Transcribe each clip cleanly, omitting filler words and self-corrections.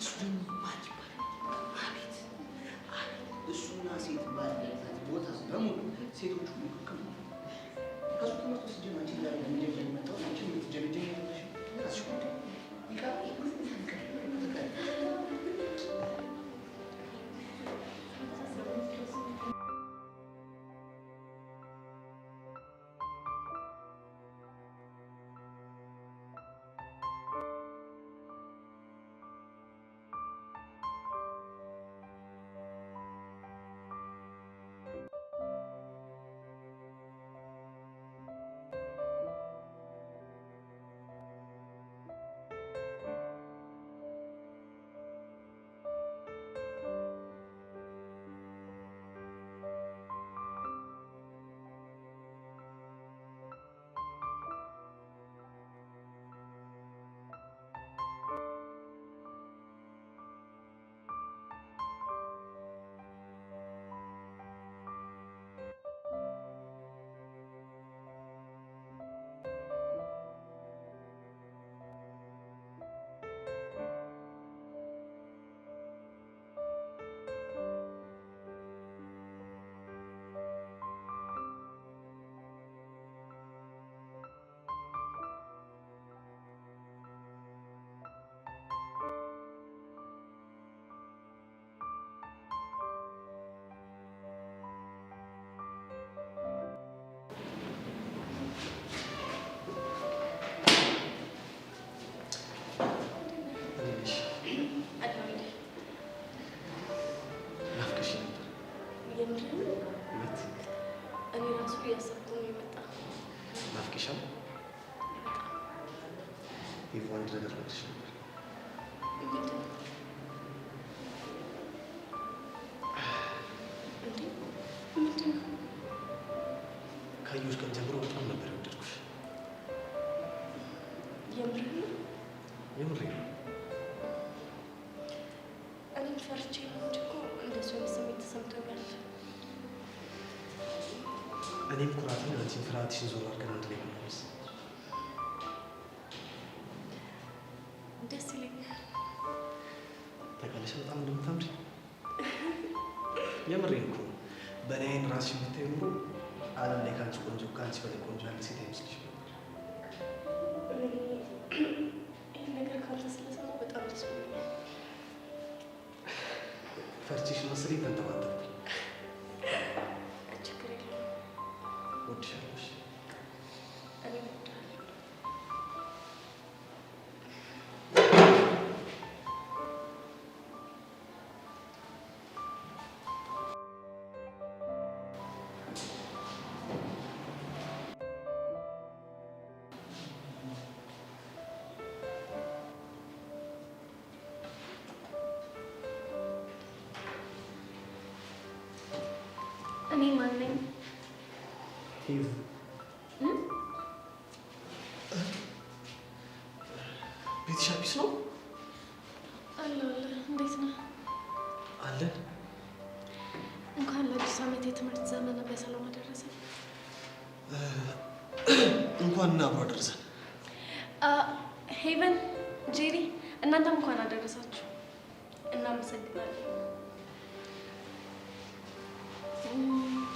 እሱ ደግሞ ባል ይባላል። አቤት እሱና ሴት ባለበት ቦታ በሙሉ ሴቶቹ ምክክል ነው። ከሱ ትምህርት ውስጥ ጀማች ጋር ለመጀመር መጣው አንቺን የምትጀምጀኝ ያለሽ ራስሽ ጉዳይ ይቀራል። ካየሁሽ ቀን ጀምሮ በጣም ነበር የወደድኩሽ። የምሬን ነው። እኔም ፈርቼ ነው እንጂ እኮ እንደሱ ስሜት ተሰምቶኛል። እኔም ኩራትን አንቺን ፍርሃትሽን ዞር አድርገን አንድ ላይ ብንሆንስ ደስ ይለኛል። ታውቂያለሽ በጣም እንደምታምሪ። የምሬን እኮ ነው። በእኔ አይን ራስሽን ብታይ ኖሮ ዓለም ላይ ከአንቺ ቆንጆ ከአንቺ በላይ ቆንጆ ያለ ሴት አይመስልሽም ነበር። ይህን ነገር ካንተ ስለሰማሁ በጣም ደስ ብሎኛል። ፈርቼሽ መሰለኝ ተንተባተብኩ። ችግር የለውም። እወድሻለሁ። እኔ እወድሃለሁ። እኔ ማን ነኝ? ሂቭ ቤትሽ አዲስ ነው? አለ አለ። እንዴት ነህ? አለን። እንኳን ለአዲስ ዓመት የትምህርት ዘመን በሰላም አደረሰን። እንኳን አብሮ አደረሰን። ሄቨን፣ ጄሪ እናንተም እንኳን አደረሳችሁ። እናመሰግናለን።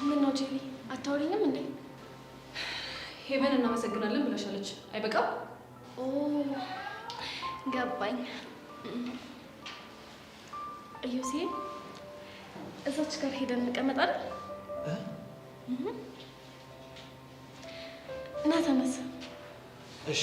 ምን ነው ጄሪ አታወሪኝም እንዴ? ሄቨን እናመሰግናለን ብለሻለች። አይበቃም? ኦ ገባኝ። እዩሴ እዛች ጋር ሄደን እንቀመጣለን። እና ተነስ። እሺ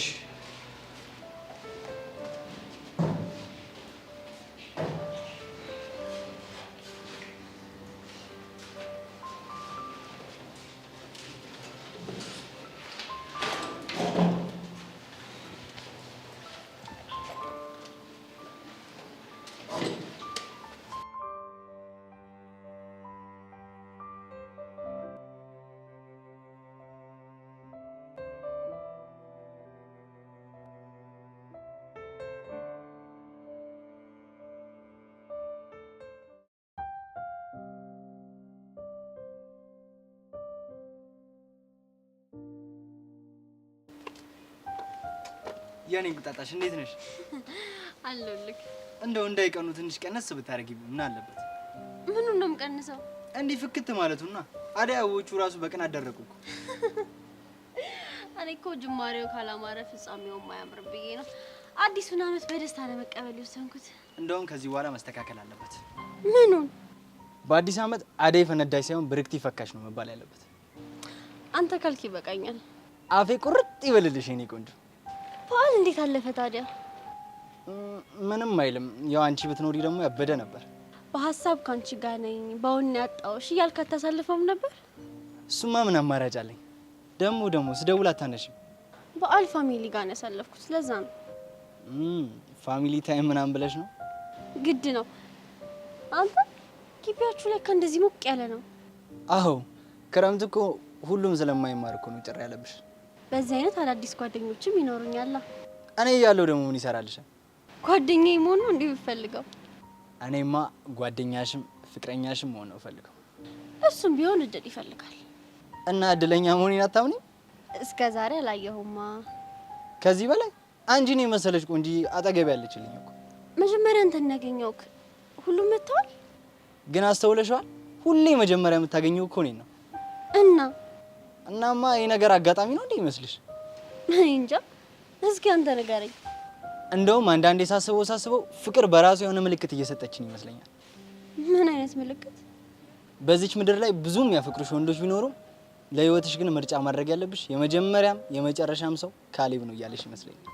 የኔ ቁጣጣሽ እንዴት ነሽ? አለልክ እንደው እንዳይቀኑ ትንሽ ቀነስ ብታረጊ ምን አለበት? ምኑን ነው የምቀንሰው? እንዲህ ፍክት ማለቱና አደይ አበቦቹ ራሱ በቀን አደረቁ እኮ። እኔ እኮ ጅማሬው ካላማረ ፍጻሜው ማያምር ብዬ ነው አዲሱን አመት በደስታ ለመቀበል የወሰንኩት። እንደውም ከዚህ በኋላ መስተካከል አለበት። ምኑን? በአዲስ አመት አደይ ፈነዳሽ ሳይሆን ብርክቲ ፈካሽ ነው መባል ያለበት። አንተ ካልክ ይበቃኛል። አፌ ቁርጥ ይበልልሽ የኔ ቆንጆ። በዓል እንዴት አለፈ ታዲያ? ምንም አይልም። ያው አንቺ ብትኖሪ ደግሞ ያበደ ነበር። በሀሳብ ካንቺ ጋር ነኝ በውን ያጣውሽ እያልክ አታሳልፈውም ነበር? እሱማ ምን አማራጭ አለኝ? ደግሞ ስደውል አታነሽም። በዓል ፋሚሊ ጋር ነው ያሳለፍኩት፣ ለዛ ነው። ፋሚሊ ታይም ምናምን ብለሽ ነው? ግድ ነው። አንተ ግቢያችሁ ለካ እንደዚህ ሞቅ ያለ ነው። አዎ ክረምት እኮ ሁሉም ስለማይማር እኮ ነው ጭር ያለብሽ። በዚህ አይነት አዳዲስ ጓደኞችም ይኖሩኛል። እኔ እያለሁ ደግሞ ምን ይሰራልሻል? ጓደኛዬ መሆን ነው እንዴ የምፈልገው? እኔማ ጓደኛሽም ፍቅረኛሽም መሆን ነው ፈልገው። እሱም ቢሆን እድል ይፈልጋል። እና እድለኛ መሆኔን አታምኚም? እስከ ዛሬ አላየሁማ። ከዚህ በላይ አንቺን የመሰለች ቆንጂ አጠገብ ያለችልኝ እኮ። መጀመሪያ አንተን ያገኘሁት ሁሉም መጥተዋል። ግን አስተውለሽዋል? ሁሌ መጀመሪያ የምታገኘው እኮ እኔን ነው። እናማ ይሄ ነገር አጋጣሚ ነው እንዴ ይመስልሽ? እንጃ። እስኪ አንተ ንገረኝ። እንደውም አንዳንዴ ሳስበው ፍቅር በራሱ የሆነ ምልክት እየሰጠችኝ ይመስለኛል። ምን አይነት ምልክት? በዚች ምድር ላይ ብዙም ያፈቅሩሽ ወንዶች ቢኖሩም ለህይወትሽ ግን ምርጫ ማድረግ ያለብሽ የመጀመሪያም የመጨረሻም ሰው ካሌብ ነው እያለሽ ይመስለኛል።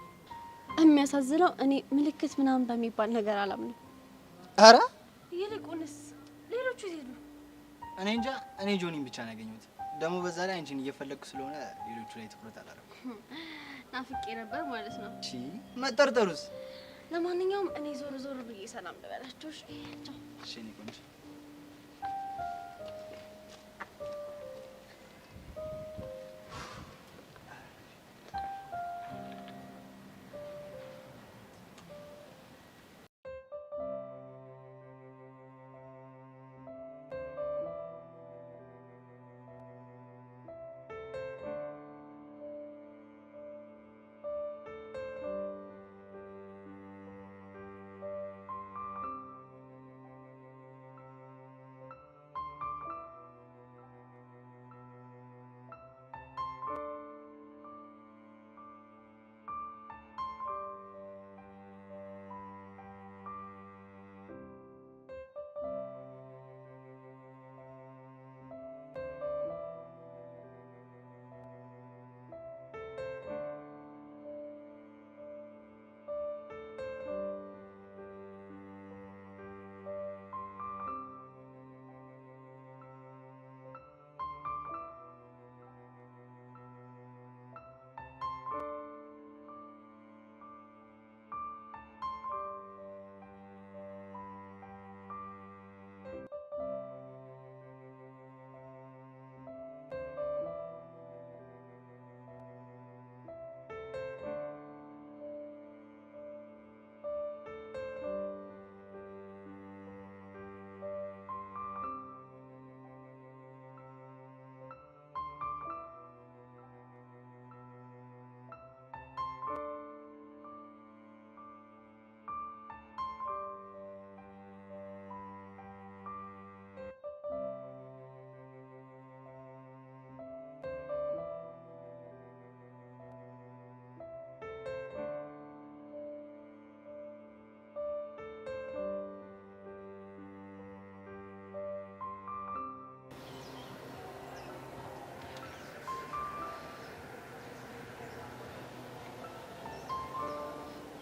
የሚያሳዝነው እኔ ምልክት ምናምን በሚባል ነገር አላምንም። አረ ይልቁንስ ሌሎቹ ይሄዱ። እኔ እንጃ። እኔ ጆኒን ብቻ ነው ያገኘሁት። ደግሞ በዛ ላይ አንቺን እየፈለግኩ ስለሆነ ሌሎቹ ላይ ትኩረት አላደረኩም። ናፍቄ ነበር ማለት ነው። እሺ መጠርጠሩስ? ለማንኛውም እኔ ዞር ብዬ ሰላም ልበላችሁ። እሺ ቻው። እሺ እኔ ቆንጆ።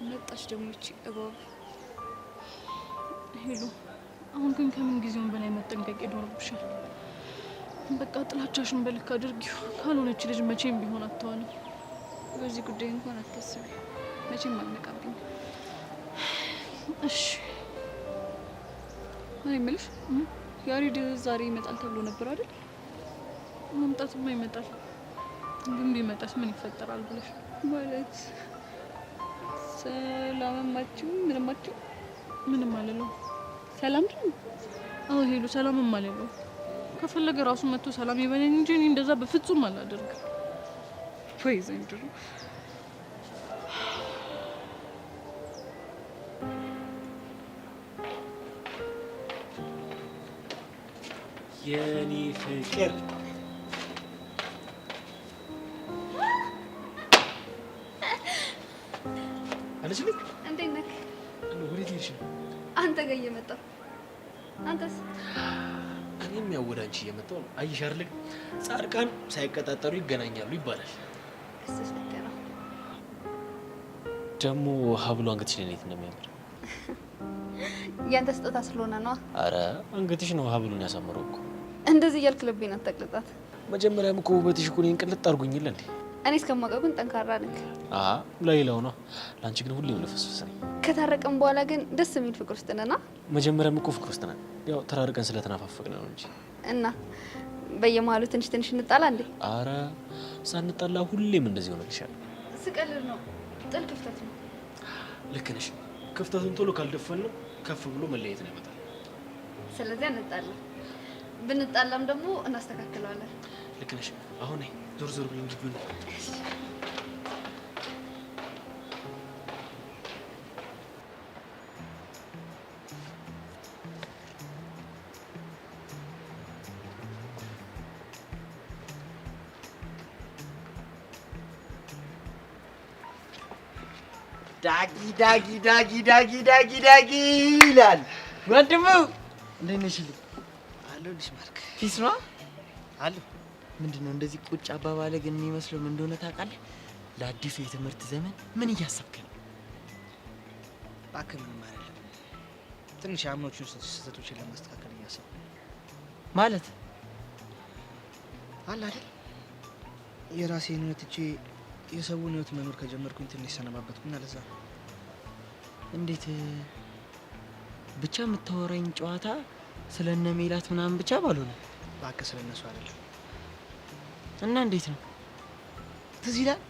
መጣች ደግሞ እቺ እባብ። ሄሎ፣ አሁን ግን ከምን ጊዜውም በላይ መጠንቀቅ ይኖርብሻል። በቃ ጥላቻሽን በልክ አድርጊው። ካልሆነች ልጅ መቼም ቢሆን አትሆንም። በዚህ ጉዳይ እንኳን አትከስቢ፣ መቼም አልነቃብኝ። እሺ። እኔ የምልሽ ያሬድ ዛሬ ይመጣል ተብሎ ነበር አይደል? መምጣትማ ይመጣል፣ ግን ቢመጣስ ምን ይፈጠራል ብለሽ ማለት? ሰላምማችሁ ምንማችሁ? ምንም አልለው። ሰላም ነው? አዎ ሄሉ፣ ሰላምም አልለው። ከፈለገ ራሱ መጥቶ ሰላም ይበለኝ እንጂ እኔ እንደዛ በፍጹም አላደርግም። ወይ ዘንድሮ የኔ ፍቅር አለችልኝ። እንዴት ነህ? ወዴት ሄድሽ ነው? አንተ ጋር እየመጣሁ። አንተስ? እኔም ያው ወደ አንቺ እየመጣሁ ነው። አየሽ አይደል ጻድቃን ሳይቀጣጠሩ ይገናኛሉ ይባላል። እሱስ ልክ ነው። ደግሞ ሀብሉ አንገትሽ ላይ እንዴት እንደሚያምር ያንተ ስጦታ ስለሆነ ነው። አረ አንገትሽ ነው ሀብሉን ያሳምረው እኮ። እንደዚህ እያልክ ልቤን አታቅልጣት። መጀመሪያም እኮ ውበትሽ እኮ እኔን ቅልጥ አድርጎኝ እንዴ። እኔ እስከማውቀው ግን ጠንካራ ነህ። ለሌላው ነው፣ ለአንቺ ግን ሁሌም ልፍስፍስ ነኝ። ከታረቀን በኋላ ግን ደስ የሚል ፍቅር ውስጥ ነና። መጀመሪያም እኮ ፍቅር ውስጥ ነን፣ ያው ተራርቀን ስለተናፋፈቅን ነው እንጂ። እና በየመሀሉ ትንሽ ትንሽ እንጣላ እንዴ? አረ ሳንጣላ ሁሌም እንደዚህ ሆነልሻል። ስቀልድ ነው። ጥል ክፍተት ነው። ልክ ነሽ። ክፍተቱን ቶሎ ካልደፈን ነው ከፍ ብሎ መለየት ነው ያመጣል። ስለዚህ እንጣላ። ብንጣላም ደግሞ እናስተካክለዋለን። ልክ ነሽ። አሁን ዞር ዞር ብለን ግቢ ነው። ዳጊ ይላል ወንድሙ። እንዴት ነሽ? አለሁልሽ ማርክ። ፊስ ነው አለ። ምንድነው እንደዚህ ቁጭ አባባለ ግን የሚመስለው ምን እንደሆነ ታውቃለህ? ለአዲሱ የትምህርት ዘመን ምን እያሰብክ ነው? እባክህ ምንም አይደለም። ትንሽ አምኖቹን ስህተቶችን ለማስተካከል እያሰብኩ ማለት አለ አይደል? የራሴን ህይወት ትቼ የሰውን ህይወት መኖር ከጀመርኩኝ ትንሽ ሰነባበትኩና ለዛ ነው። እንዴት ብቻ የምታወራኝ ጨዋታ ስለነ ሜላት ምናምን ብቻ ባልሆነ እባክህ ስለነሱ አይደለም። እና እንዴት ነው ትዝ ይላል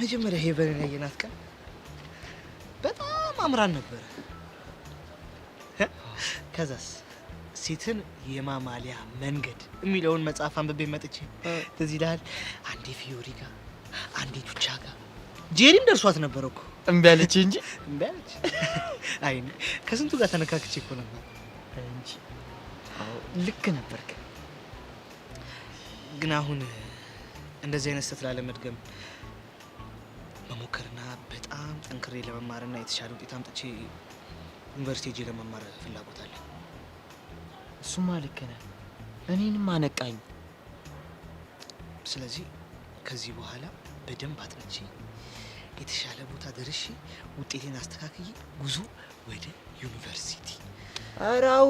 መጀመሪያ ሄቨንን ያየናት ቀን በጣም አምራን ነበረ። ከዛስ ሴትን የማማሊያ መንገድ የሚለውን መጽሐፍ አንብቤ መጥቼ ትዝ ይላል አንዴ ፊዮሪ ጋር አንዴ ቹቻ ጋር ጄሪም ደርሷት ነበር እኮ እምቢ አለች እንጂ እምቢ አለች። አይ ከስንቱ ጋር ተነካክቼ እኮ ነበር እንጂ። አዎ ልክ ነበርክ። ግን አሁን እንደዚህ አይነት ስህተት ላለመድገም መሞከርና በጣም ጠንክሬ ለመማርና የተሻለ ውጤት አምጥቼ ዩኒቨርሲቲ ሄጄ ለመማር ፍላጎት አለኝ። እሱማ ልክ ነህ። እኔንም አነቃኝ። ስለዚህ ከዚህ በኋላ በደንብ አጥንቼ የተሻለ ቦታ ደርሼ ውጤቴን አስተካክዬ ጉዞ ወደ ዩኒቨርሲቲ። አራው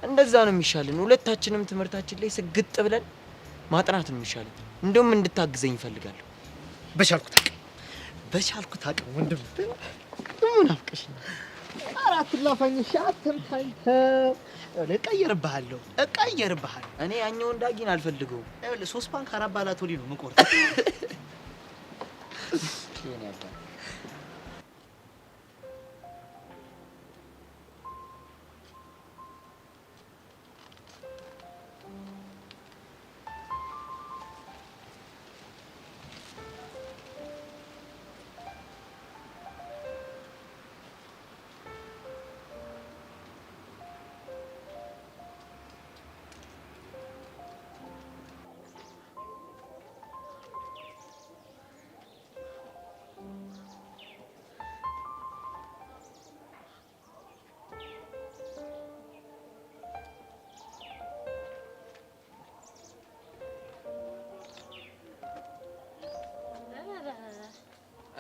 እንደዛ ነው የሚሻለን። ሁለታችንም ትምህርታችን ላይ ስግጥ ብለን ማጥናት ነው የሚሻለን። እንደውም እንድታግዘኝ እፈልጋለሁ። በቻልኩት አቅም ወንድም። ምን አፍቀሽ ነው? አራት ላፋኝ ሻተምታኝ እቀየርብሃለሁ። እኔ ያኛውን ዳጊን አልፈልገውም። ይኸውልህ 3 ባንክ 4 ባላቶሊ ነው የምቆርጥ።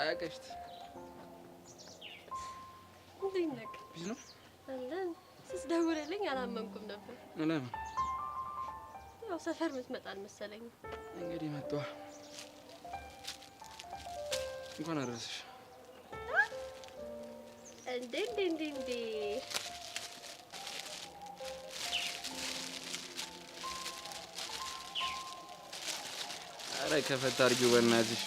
አቀሽት እንዴት ነህ? ቢዝ ነው አለን። ስትደውልልኝ አላመንኩም ነበር። ለምን? ያው ሰፈር የምትመጣ አልመሰለኝም። እንግዲህ መጣሁ። እንኳን አደረሰሽ። እንዴ ኧረ ከፈት አድርጊው በእናትሽ።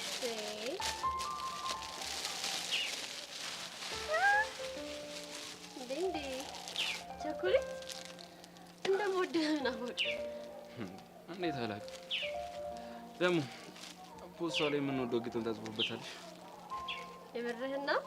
ቸኮሌት እንደምወድህ ምን አወቅ? እንዴት አላውቅም። ደግሞ ፖስቷ ላይ የምንወደው ግጥም ታጽፎበታለሽ። የምርህን ነው?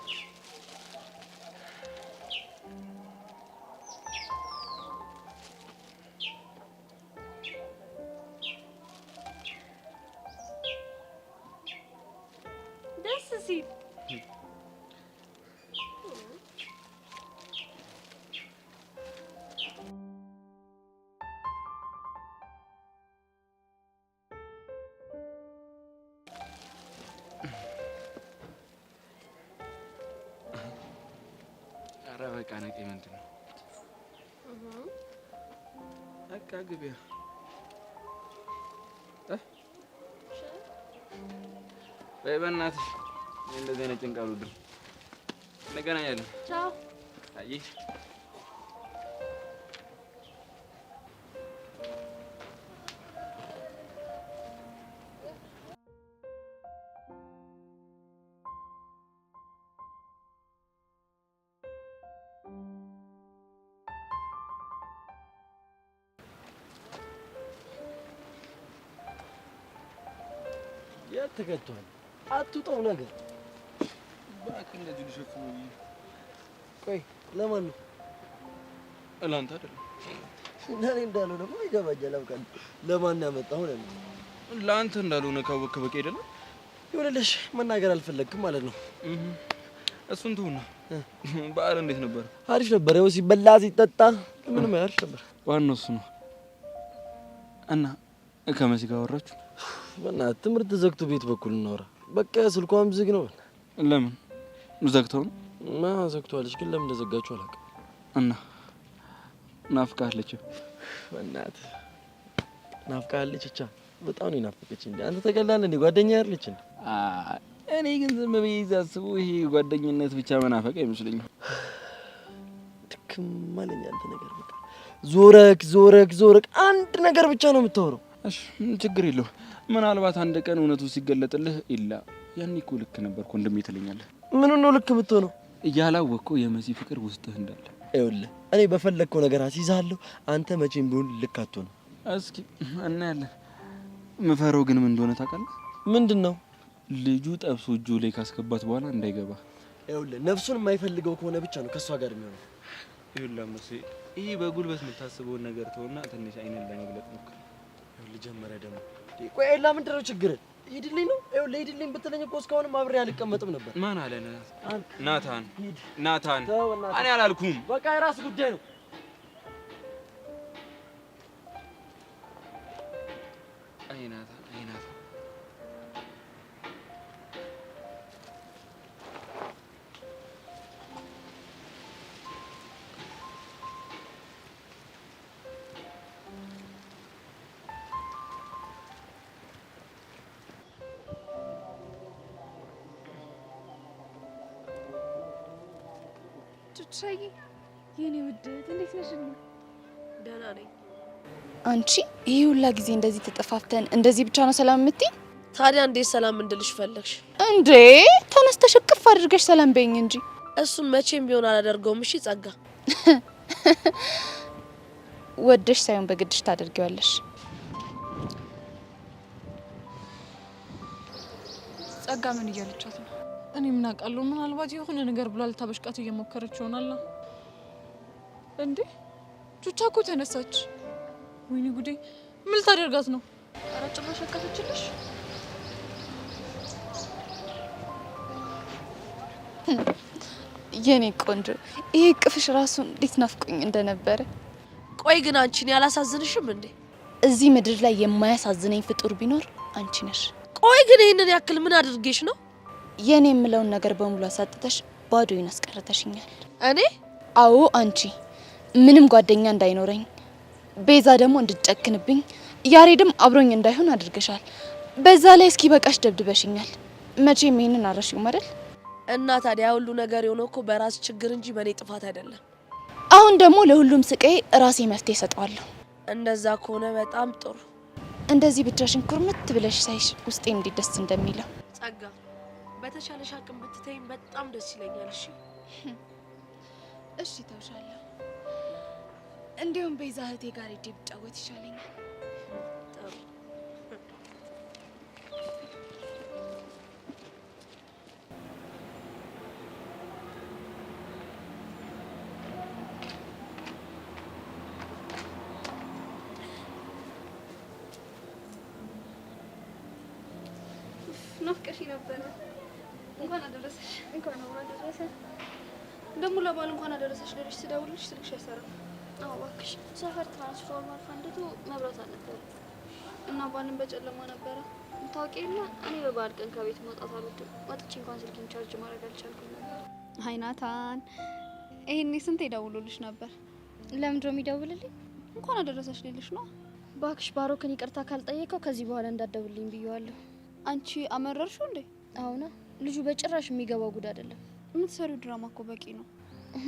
ኧረ በቃ ነቀኝ። ምንድን ነው? በቃ ግቢያ በይ በእናትሽ። እንደዚህ አይነት ጭንቅ አልወድም። እንገናኛለን። ቻው። አየሽ የት ተከቷል? አትውጣው ነገር እባክህ እንደዚህ ልሸፍነው ብዬ። ቆይ ለማን ነው? ለአንተ አይደለም። ለእኔ እንዳልሆነ ደግሞ ይገባኛል። አውቃለሁ። ለማን ያመጣው ነው? ለአንተ እንዳልሆነ ካወቅክ በቂ አይደለም? ይኸውልሽ መናገር አልፈለግክም ማለት ነው። እሱን ትሁና። በዓል እንዴት ነበር? አሪፍ ነበር። ያው ሲበላ ሲጠጣ ምንም አሪፍ ነበር። ዋናው እሱ ነው። እና ከመሲ ጋር አወራችሁ? በእናትህ ትምህርት ዘግቶ ቤት በኩል እናወራ። በቃ ስልኳም ዝግ ነው። ለምን ዘግተው ነው? ዘግቷለች፣ ግን ለምን እንደዘጋችሁ አላውቅም። እና ናፍቃለች? በእናትህ ናፍቃለች። ብቻ በጣም ነው ናፍቀች እንዴ። አንተ ተቀላል እንዴ? ጓደኛ አይደለች እንዴ? እኔ ግን ዝም ብዬ ሳስበው ይሄ ጓደኝነት ብቻ መናፈቅ አይመስለኝም። ድክም አለኝ አንተ ነገር። በቃ ዞረክ አንድ ነገር ብቻ ነው የምታወራው። እሺ ችግር የለው። ምናልባት አንድ ቀን እውነቱ ሲገለጥልህ ኢላ ያኔ እኮ ልክ ነበርኩ ወንድሜ ትለኛለህ። ምን ነው ልክ የምትሆነው? እያላወቅኩ የመሲ ፍቅር ውስጥህ እንዳለ። ይኸውልህ እኔ በፈለግከው ነገር አስይዛለሁ። አንተ መቼም ቢሆን ልክ አትሆንም። እስኪ እናያለን። ምፈረው ግን ምን እንደሆነ ታውቃለህ? ምንድን ነው? ልጁ ጠብሶ እጁ ላይ ካስገባት በኋላ እንዳይገባ። ይኸውልህ ነፍሱን የማይፈልገው ከሆነ ብቻ ነው ከሷ ጋር የሚሆነው። ይኸውልህ መሲ፣ ይሄ በጉልበት የምታስበውን ነገር ተውና ትንሽ አይነን ለመግለጥ ሞክር። ይኸውልህ ጀመረ ደግሞ። ቆይ ኤላ ምንድን ነው ችግር? ሂድልኝ ነው? ይኸውልህ ሂድልኝ ብትለኝ እኮ እስካሁንም አብሬ አልቀመጥም ነበር። ማን አለ? ናታን። እኔ አላልኩም። በቃ የራስ ጉዳይ ነው። አይ ናታን። ሻይ የኔ ውድ እንዴት ነሽ? ደህና ነኝ። አንቺ ይሄ ሁላ ጊዜ እንደዚህ ተጠፋፍተን እንደዚህ ብቻ ነው ሰላም የምትይኝ? ታዲያ እንዴት ሰላም እንድልሽ ፈለግሽ እንዴ? ተነስተሽ እቅፍ አድርገሽ ሰላም በይኝ እንጂ። እሱን መቼም ቢሆን አላደርገውም። እሺ ጸጋ፣ ወደሽ ሳይሆን በግድሽ ታደርጊዋለሽ። ጸጋ ምን እያለቻት ነው? እኔ ምን አውቃለሁ? ምናልባት የሆነ ነገር ብላ ልታበሽቃት እየሞከረች ይሆናል። እንዴ ቹቻ እኮ ተነሳች። ወይኔ ጉዴ! ምን ልታደርጋት ነው? ኧረ ጭራሽ አቀፈችልሽ። የኔ ቆንጆ፣ ይሄ ቅፍሽ ራሱ እንዴት ናፍቆኝ እንደነበረ። ቆይ ግን አንቺን ያላሳዝንሽም እንዴ? እዚህ ምድር ላይ የማያሳዝነኝ ፍጡር ቢኖር አንቺ ነሽ። ቆይ ግን ይሄንን ያክል ምን አድርጌሽ ነው? የኔ የምለውን ነገር በሙሉ አሳጥተሽ ባዶዬን አስቀርተሽኛል። እኔ? አዎ አንቺ። ምንም ጓደኛ እንዳይኖረኝ፣ ቤዛ ደግሞ እንድትጨክንብኝ፣ ያሬድም አብሮኝ እንዳይሆን አድርገሻል። በዛ ላይ እስኪ በቃሽ ደብድበሽኛል። መቼም ይሄንን አረሽው አይደል? እና ታዲያ ሁሉ ነገር የሆነው እኮ በራስ ችግር እንጂ በእኔ ጥፋት አይደለም። አሁን ደግሞ ለሁሉም ስቃይ ራሴ መፍትሄ እሰጠዋለሁ። እንደዛ ከሆነ በጣም ጥሩ። እንደዚህ ብቻሽን ኩርምት ብለሽ ሳይሽ ውስጤ እንዴት ደስ እንደሚለው። ጸጋ፣ በተቻለሽ አቅም ብትተይኝ በጣም ደስ ይለኛል። እሺ እሺ፣ ተውሻለሁ። እንዲሁም ቤዛ እህቴ ጋር ሄጄ ብጫወት ይሻለኛል። ጥሩ። ናፍቀሽ ነበረ። እንኳን አደረሰሽ። እንኳን አደረሰ። ደግሞ ለበዓል እንኳን አደረሰሽ ልልሽ ስደውልልሽ ስልክሽ አይሰራም። አዎ እባክሽ፣ ሰፈር ትራንስፎርመር ፈንድቶ መብራት አልነበረም እና ባልን በጨለማ ነበረ። ታውቂ የለ እኔ በበዓል ቀን ከቤት መውጣት አልወድም። ወጥቼ እንኳን ስልኬን ቻርጅ ማድረግ አልቻልኩም ነበር። አይ ናታን፣ ይሄኔ ስንት ይደውሉልሽ ነበር? ለምንድን ነው የሚደውልልኝ? እንኳን አደረሰሽ ሊልሽ ነው። ባክሽ ባሮክን ይቅርታ ካልጠየቀው ከዚህ በኋላ እንዳትደውልልኝ ብየዋለሁ። አንቺ አመረርሽው እንዴ? አሁና ልጁ በጭራሽ የሚገባው ጉድ አይደለም። የምትሰሪው ድራማ እኮ በቂ ነው።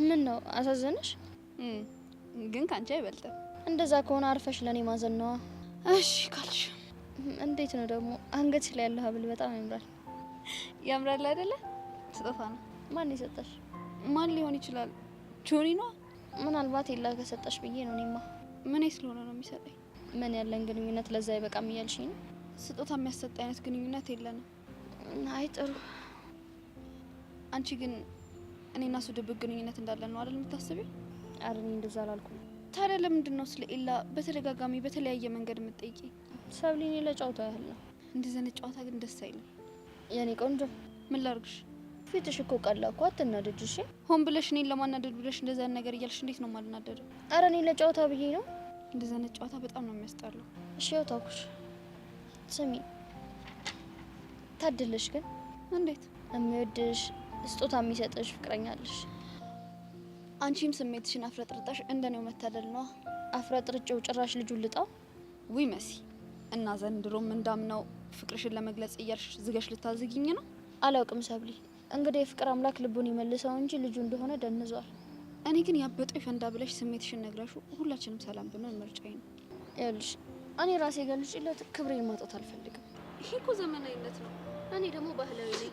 ምን ነው አሳዘነሽ? ግን ካንቺ አይበልጥም። እንደዛ ከሆነ አርፈሽ ለኔ ማዘን ነዋ። እሺ ካልሽ። እንዴት ነው ደግሞ አንገት ላይ ያለው ሀብል በጣም ያምራል። ያምራል አይደለ? ስጦታ ነው። ማን የሰጠሽ? ማን ሊሆን ይችላል? ጆኒ ነው። ምናልባት የላ ከሰጠሽ ብዬ ነው። እኔማ ምን ስለሆነ ነው የሚሰጠኝ? ምን ያለን ግንኙነት ለዛ አይበቃም እያልሽኝ ነው? ስጦታ የሚያሰጥ አይነት ግንኙነት የለንም። አይ ጥሩ። አንቺ ግን እኔና እሱ ድብቅ ግንኙነት እንዳለን ነው አይደል የምታስቢው? ኧረ እኔ እንደዛ አላልኩም። ታዲያ ለምንድን ነው ስለ ኤላ በተደጋጋሚ በተለያየ መንገድ የምትጠይቂ? ሰብሊኔ ለጨዋታ ያህል ነው። እንደዚህ አይነት ጨዋታ ግን ደስ አይልም። የኔ ቆንጆ ምን ላርግሽ? ፊትሽ እኮ ቀላ እኮ አትናደጅ እሺ። ሆን ብለሽ እኔን ለማናደድ ብለሽ እንደዛ ነገር እያልሽ እንዴት ነው የማልናደደው? ኧረ እኔ ለጨዋታ ብዬ ነው። እንደዛ አይነት ጨዋታ በጣም ነው የሚያስጠላው። እሺ ያው ታውኩሽ። ስሚ ታድለሽ ግን እንዴት የሚወድሽ ስጦታ የሚሰጥሽ ፍቅረኛለሽ። አንቺም ስሜትሽን አፍረጥርጣሽ እንደኔው መታደል ነው። አፍረጥርጬው ጭራሽ ልጁን ልጣው። ውይ መሲ እና ዘንድሮም እንዳምነው ፍቅርሽን ለመግለጽ እያልሽ ዝገሽ ልታዝጊኝ ነው? አላውቅም ሰብሊ። እንግዲህ የፍቅር አምላክ ልቡን ይመልሰው እንጂ ልጁ እንደሆነ ደንዟል። እኔ ግን ያበጠው ይፈንዳ ብለሽ ስሜትሽን ነግራሹ ሁላችንም ሰላም ብንሆን ምርጫዬ ነው። ይኸውልሽ እኔ ራሴ ገልጬለት ክብሬን ማጣት አልፈልግም። ይሄ እኮ ዘመናዊነት ነው። እኔ ደግሞ ባህላዊ ነኝ።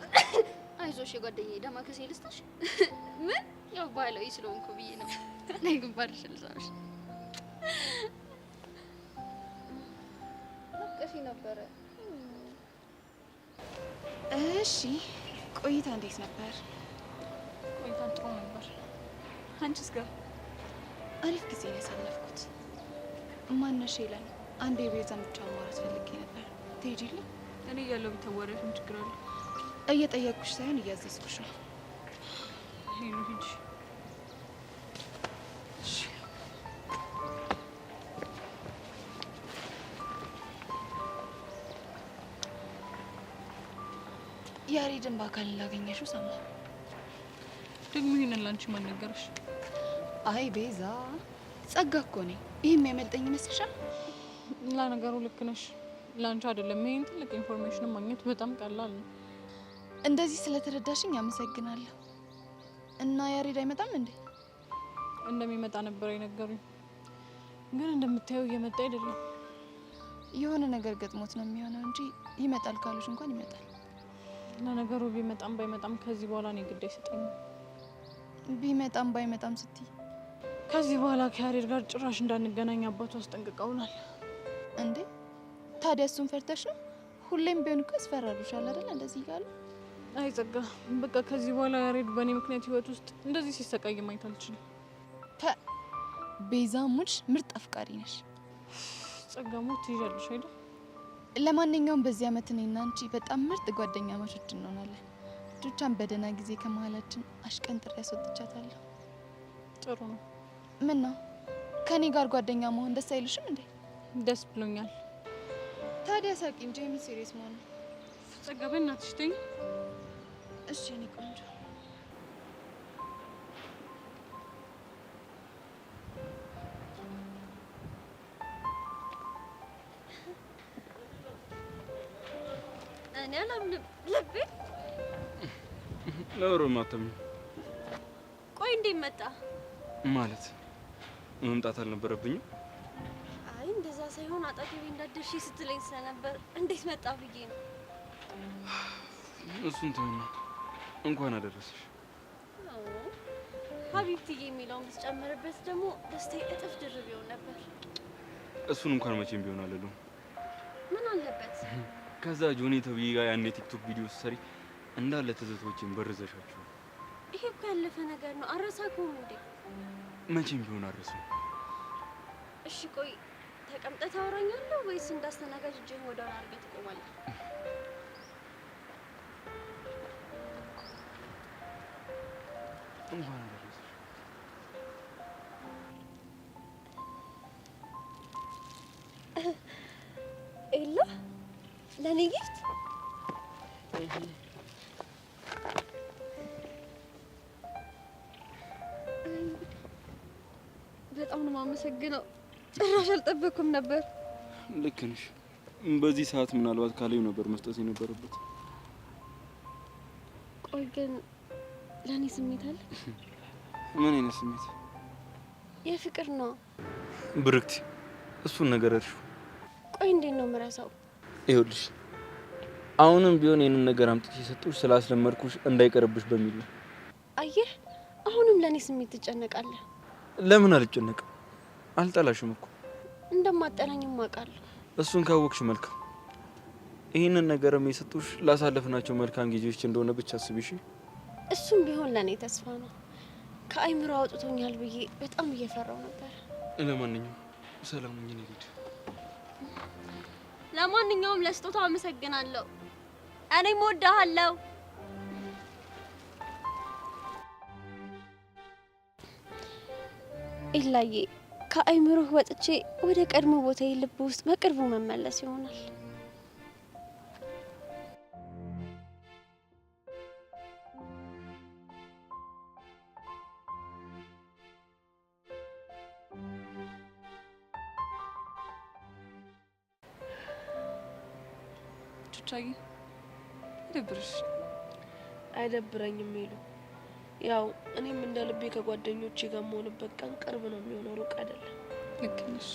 አይዞሽ የጓደኛዬ ዳማከሴ ልስጥሽ። ምን ያው ባህላዊ ስለሆንኩ ብዬ ነው። ናይ ግንባርሽ ልሳምሽ ቀፊ ነበረ። እሺ ቆይታ እንዴት ነበር? ቆይታ ጥሩ ነበር። አንቺስ ጋር? አሪፍ ጊዜ ነው ያሳለፍኩት። ማነሽ ይላል አንዴ ቤዛን ብቻ ማውራት ፈልጌ ነበር። ትሄጂልኝ? እኔ እያለሁ ብታወሪያት ምን ችግር አለ? እየጠየቅኩሽ ሳይሆን እያዘዝኩሽ ነው። ሄሎ ሂጂ። ያሬድን በአካል ላገኘሽው ሰማሁ። ደግሞ ይሄንን ላንቺ ማን ነገረሽ? አይ ቤዛ ጸጋ እኮ ነኝ። ይህም ያመልጠኝ ይመስልሻል? ለነገሩ ልክ ነሽ። ላንቺ አይደለም ይሄን ትልቅ ኢንፎርሜሽን ማግኘት በጣም ቀላል ነው። እንደዚህ ስለተረዳሽኝ አመሰግናለሁ። እና ያሬድ አይመጣም እንዴ? እንደሚመጣ ነበር የነገሩኝ፣ ግን እንደምታየው እየመጣ አይደለም። የሆነ ነገር ገጥሞት ነው የሚሆነው እንጂ ይመጣል ካሉሽ እንኳን ይመጣል። ለነገሩ ቢመጣም ባይመጣም ከዚህ በኋላ እኔ ግድ አይሰጠኝም። ቢመጣም ባይመጣም ስትይ ከዚህ በኋላ ከያሬድ ጋር ጭራሽ እንዳንገናኝ አባቱ አስጠንቅቀውናል። እንዴ ታዲያ እሱን ፈርተሽ ነው? ሁሌም ቢሆን እኮ ያስፈራሩሻል አይደል? እንደዚህ እያሉ አይ ጸጋ፣ በቃ ከዚህ በኋላ ያሬድ በእኔ ምክንያት ህይወት ውስጥ እንደዚህ ሲሰቃይ ማየት አልችልም። ቤዛ ሙች ምርጥ አፍቃሪ ነሽ። ጸጋ ሞት ትይዣለሽ አይደል? ለማንኛውም በዚህ አመት እኔና አንቺ በጣም ምርጥ ጓደኛ ማቾች እንሆናለን። ዱቻን በደህና ጊዜ ከመሀላችን አሽቀንጥሬ ያስወጥቻታለሁ። ጥሩ ነው። ምን ነው ከኔ ጋር ጓደኛ መሆን ደስ አይልሽም እንዴ? ደስ ብሎኛል። ታዲያ ሳቂ እንጂ የምን ሲሪየስ መሆን ነው? ጸጋ በእናትሽ ተይኝ። እሺ እኔ ቆንጆ እኔ አላምንም። ልቤ ለወሮ ማተም ቆይ እንዴት መጣ? ማለት መምጣት አልነበረብኝም። አይ እንደዛ ሳይሆን አጠገቤ እንዳደርሽ ስትለኝ ስለነበር እንዴት መጣ ብዬ ነው። እሱን ተይና እንኳን አደረሰሽ። ሀቢብትዬ የሚለውን ብትጨምርበት ደግሞ ደስታዬ እጥፍ ድርብ ይሆን ነበር። እሱን እንኳን መቼም ቢሆን አልልም። ምን አለበት? ከዛ ጆኒ ተብዬ ጋር ያን ቲክቶክ ቪዲዮ ሰሪ እንዳለ ትዝቶችን በርዘሻቸው። ይሄ እኮ ያለፈ ነገር ነው። አረሳኩም እንዴ? መቼም ቢሆን አረሰው። እሺ ቆይ ተቀምጠህ ታወራኛለህ ወይስ እንዳስተናጋጅ እጅህን ወደ ኋላ አድርገህ ትቆማለህ? እንኳን አደረሰሽ። ኤላ ለኔ ጊፍት በጣም ነው የማመሰግነው። ጭራሽ አልጠበኩም ነበር። ልክ ነሽ። በዚህ ሰዓት ምናልባት ካሌብ ነበር መስጠት የነበረበት። ቆይ ግን ለኔ ስሜት አለ? ምን አይነት ስሜት? የፍቅር ነው ብርክቲ፣ እሱን ነገር እርሹ። ቆይ እንዴት ነው የምረሳው? ይኸውልሽ አሁንም ቢሆን ይሄንን ነገር አምጥቼ ሰጥቶሽ ስላስለመድኩሽ እንዳይቀርብሽ በሚል ነው። አየህ፣ አሁንም ለኔ ስሜት ትጨነቃለህ። ለምን አልጨነቅም? አልጠላሽም እኮ። እንደማጠላኝም አውቃለሁ። እሱን ካወቅሽ መልካም። ይሄንን ነገርም የሰጥቶሽ ላሳለፍናቸው መልካም ጊዜዎች እንደሆነ ብቻ አስቢሽ። እሱም ቢሆን ለኔ ተስፋ ነው። ከአይምሮ አውጥቶኛል ብዬ በጣም እየፈራው ነበር። ለማንኛውም ሰላም ነኝ ልጅ። ለማንኛውም ለስጦታው አመሰግናለሁ። እኔም እወድሃለሁ። ኢላዬ፣ ከአይምሮህ ወጥቼ ወደ ቀድሞ ቦታዬ ልብ ውስጥ በቅርቡ መመለስ ይሆናል። ቹቻዬ ይደብርሽ? አይደብረኝም ይሉ ያው እኔም እንደ ልቤ ከጓደኞቼ ጋር መሆንበት ቀን ቅርብ ነው የሚሆነው፣ ሩቅ አይደለም። ልክ ነሽ።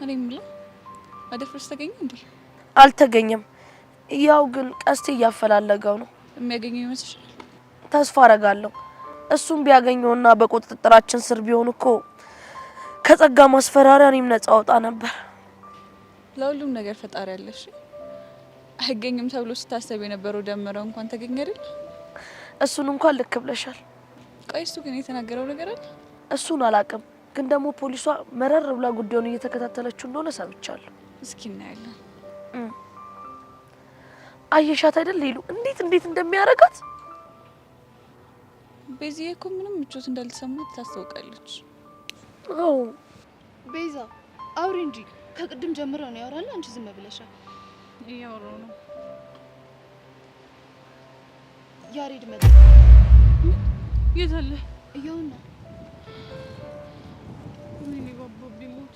እኔ የምለው አደፍርስ ተገኘ እንዴ? አልተገኘም። ያው ግን ቀስቴ እያፈላለገው ነው። የሚያገኘው ይመስልሻል? ተስፋ አረጋለሁ። እሱም ቢያገኘውና በቁጥጥራችን ስር ቢሆን እኮ ከጸጋ ማስፈራሪያ እኔም ነጻ አወጣ ነበር። ለሁሉም ነገር ፈጣሪ ያለሽ። አይገኝም ተብሎ ስታሰብ የነበረው ደመረው እንኳን ተገኘ አይደል? እሱን እንኳን ልክ ብለሻል። ቆይ እሱ ግን የተናገረው ነገር አለ? እሱን አላቅም፣ ግን ደግሞ ፖሊሷ መረር ብላ ጉዳዩን እየተከታተለችው እንደሆነ ሰምቻለሁ። እስኪ እናያለን። አየሻት አይደል ሊሉ እንዴት እንደሚያረጋት። ቤዛዬ እኮ ምንም ምቾት እንዳልተሰማት ታስታውቃለች። አዎ ቤዛ አውሪ እንጂ ከቅድም ጀምሮ ነው ያወራል። አንቺ ዝም ብለሻል። እያወራሁ ነው። ያሬድ መጣ። የት አለ? ይኸውና። ወይኔ ባባ ቢሞት።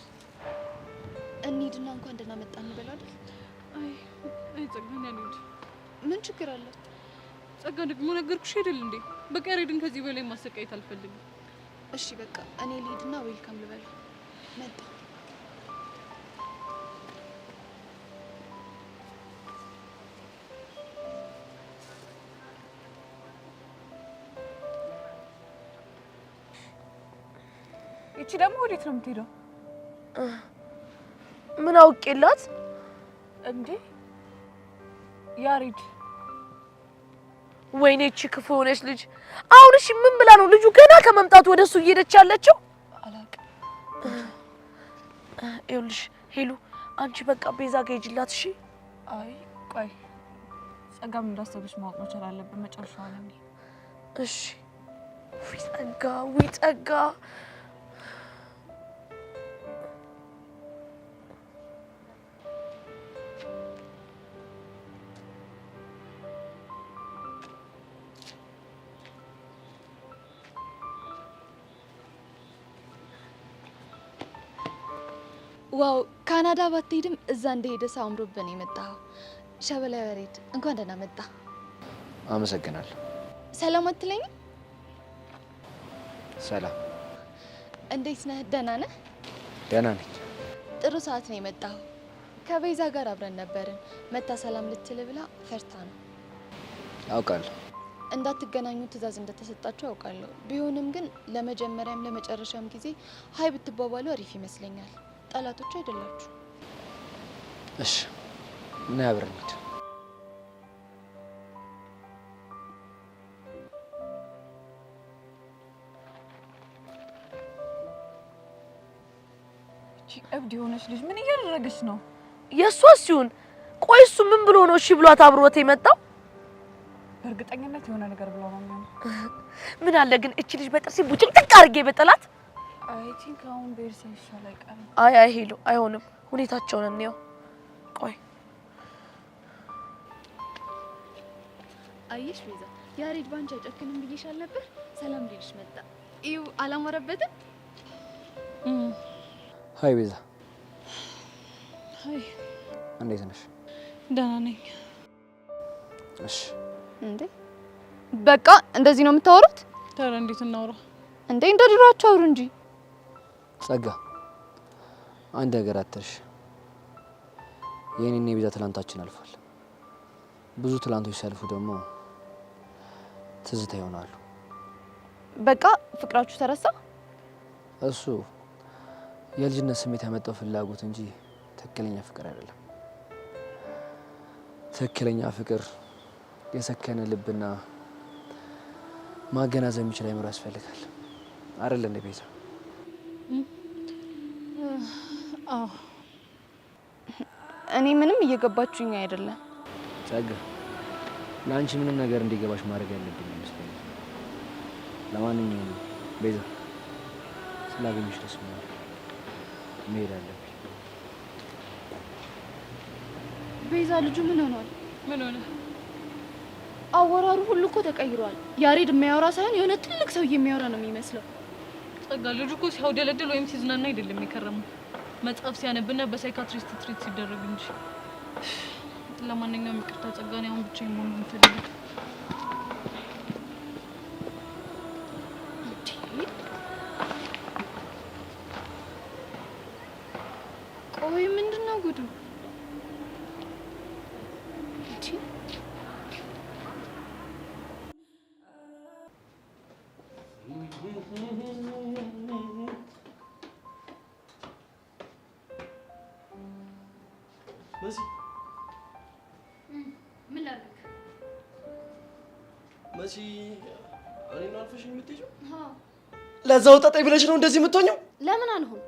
እንሂድና እንኳን ደህና መጣ እንበል አይደል? አይ ጸጋን ያንድ ምን ችግር አለ? ጸጋ ደግሞ ነገርኩሽ አይደል እንዴ? በቃ ያሬድን ከዚህ በላይ ማሰቃየት አልፈልግም። እሺ በቃ እኔ ልሂድና ዌልካም ልበል። መጣ። እቺ ደግሞ ወዴት ነው የምትሄደው? ምን አውቄላት እንዴ? ያሬድ ወይኔ እቺ ክፉ ሆነች ልጅ። አሁን እሺ ምን ብላ ነው ልጁ ገና ከመምጣቱ ወደሱ እየሄደች ያለችው? አላውቅም። ይኸውልሽ ሄሉ፣ አንቺ በቃ ቤዛ ጋር ሂጂላት እሺ። አይ ቆይ ጸጋም እንዳሰበች ማወቅ መቻል አለብን። መጨረሻው ነው። እሺ ዊ ጸጋ ዋው ካናዳ ባትሄድም እዛ እንደሄደ ሰው አምሮብን የመጣው ሸበላ ያሬድ እንኳን ደህና መጣ። አመሰግናለሁ። ሰላም አትለኝም? ሰላም። እንዴት ነህ? ደህና ነህ? ደህና ነኝ። ጥሩ ሰዓት ነው የመጣው። ከቤዛ ጋር አብረን ነበርን። መታ ሰላም ልትል ብላ ፈርታ ነው። አውቃለሁ። እንዳትገናኙ ትዕዛዝ እንደተሰጣችሁ አውቃለሁ። ቢሆንም ግን ለመጀመሪያም ለመጨረሻም ጊዜ ሀይ ብትባባሉ አሪፍ ይመስለኛል። ጠላቶች አይደላችሁ። እሺ እና አብረን እንሂድ። እቺ እብድ የሆነች ልጅ ምን እያደረገች ነው? የሷስ ሲሆን ቆይ እሱ ምን ብሎ ነው እሺ ብሏት አብሮት የመጣው? በእርግጠኝነት የሆነ ነገር ብለው ነው የሚሆነው። ምን አለ ግን እቺ ልጅ በጥርሴ ቡጭቅጭቅ አድርጌ በጠላት። አይ ቲንክ አሁን ቤርሳ ይሻላል አይቀርም። አይ ሄሎ አይሆንም። ሁኔታቸውን እንየው። ቆይ አየሽ ቤዛ፣ ያሬድ ባንቺ አይጨክንም ብዬሻል ነበር። ሰላም ሊልሽ መጣ። እዩ አላማረበትም? ሀይ ቤዛ። ሀይ እንዴት ነሽ? ደህና ነኝ። እሺ እንዴ በቃ እንደዚህ ነው የምታወሩት? ታዲያ እንዴት እናውራ? እንዴ እንደ ድሮአችሁ አውሩ እንጂ። ጸጋ አንድ ነገር አትርሽ። የኔና የቤዛ ትላንታችን አልፏል። ብዙ ትላንቶች ሲያልፉ ደግሞ ትዝታ ይሆናሉ። በቃ ፍቅራችሁ ተረሳ? እሱ የልጅነት ስሜት ያመጣው ፍላጎት እንጂ ትክክለኛ ፍቅር አይደለም። ትክክለኛ ፍቅር የሰከነ ልብና ማገናዘብ የሚችል አይምሮ ያስፈልጋል። አይደል እንደ ቤዛ? አዎ። እኔ ምንም እየገባችሁኝ አይደለም። ጸጋ ለአንቺ ምንም ነገር እንዲገባሽ ማድረግ ያለብኝ ይመስለኛል። ለማንኛውም ቤዛ ስላገኘሽ ደስ ብሎኛል። መሄድ አለብኝ። ቤዛ ልጁ ምን ሆኗል? ምን ሆነ? አወራሩ ሁሉ እኮ ተቀይሯል። ያሬድ የሚያወራ ሳይሆን የሆነ ትልቅ ሰው የሚያወራ ነው የሚመስለው። ጸጋ ልጁ እኮ ሲያውደለድል ወይም ሲዝናና አይደለም የከረመው፣ መጽሐፍ ሲያነብና በሳይካትሪስት ትሪት ሲደረግ እንጂ። ለማንኛውም ይቅርታ ጸጋ፣ እኔ አሁን ብቻዬን መሆን ነው የምፈልገው። ቆይ ምንድን ነው ጉዱ? መሲ ምን ላድርግ? መሲ እኔን አልፈሽ የምትሄጂው? አዎ። ለዛው ጣጣይ ብለሽ ነው እንደዚህ የምትሆኚው? ለምን አልሆን?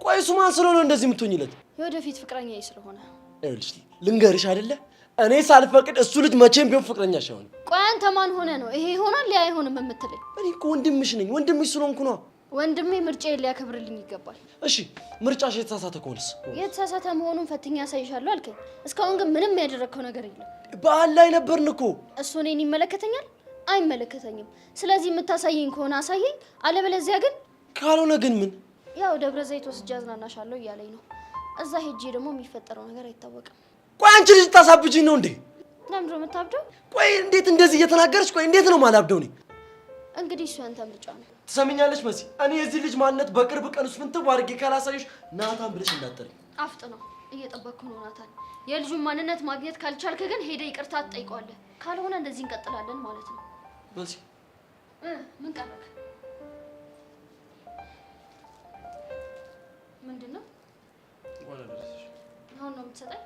ቆይ እሱ ማን ስለሆነ እንደዚህ የምትሆኚለት? የወደፊት ፍቅረኛዬ ስለሆነ። ይኸውልሽ ልንገርሽ አይደለ? እኔ ሳልፈቅድ እሱ ልጅ መቼም ቢሆን ፍቅረኛሽ አይሆንም። ቆይ አንተ ማን ሆነ ነው ይሄ ይሆናል ያ አይሆንም የምትለኝ? እኔ እኮ ወንድምሽ ነኝ። ወንድምሽ ስለሆንኩ ነው። ወንድሜ ምርጫዬን ሊያከብርልኝ ይገባል። እሺ ምርጫሽ የተሳሳተ ከሆነስ? የተሳሳተ መሆኑን ፈትኛ ያሳይሻለሁ አልከኝ። እስካሁን ግን ምንም ያደረግከው ነገር የለም። በዓል ላይ ነበርን እኮ። እሱ እኔን ይመለከተኛል? አይመለከተኝም። ስለዚህ የምታሳየኝ ከሆነ አሳየኝ፣ አለበለዚያ ግን ካልሆነ ግን ምን? ያው ደብረ ዘይት ወስጄ አዝናናሻለሁ እያለኝ ነው። እዛ ሄጄ ደግሞ የሚፈጠረው ነገር አይታወቅም። ቆይ አንቺ ልጅ ታሳብጂኝ ነው እንዴ? ለምንድን ነው የምታብደው? ቆይ እንዴት እንደዚህ እየተናገርሽ? ቆይ እንዴት ነው ማላብደው? እኔ እንግዲህ እሱ ያንተ ምርጫ ነው። ትሰሚኛለሽ መሲ? እኔ የዚህ ልጅ ማንነት በቅርብ ቀን ውስጥ ፍንትው አድርጌ ካላሳየሽ ናታን ብለሽ እንዳትጠሪ። አፍጥ ነው እየጠበቅኩ ነው ናታን። የልጁን ማንነት ማግኘት ካልቻልክ ግን ሄደ ይቅርታ ትጠይቀዋለህ። ካልሆነ እንደዚህ እንቀጥላለን ማለት ነው። መሲ ምን ቀረክ? ምንድን ነው? እንኳን አደረሰሽ። አሁን ነው የምትሰጠኝ?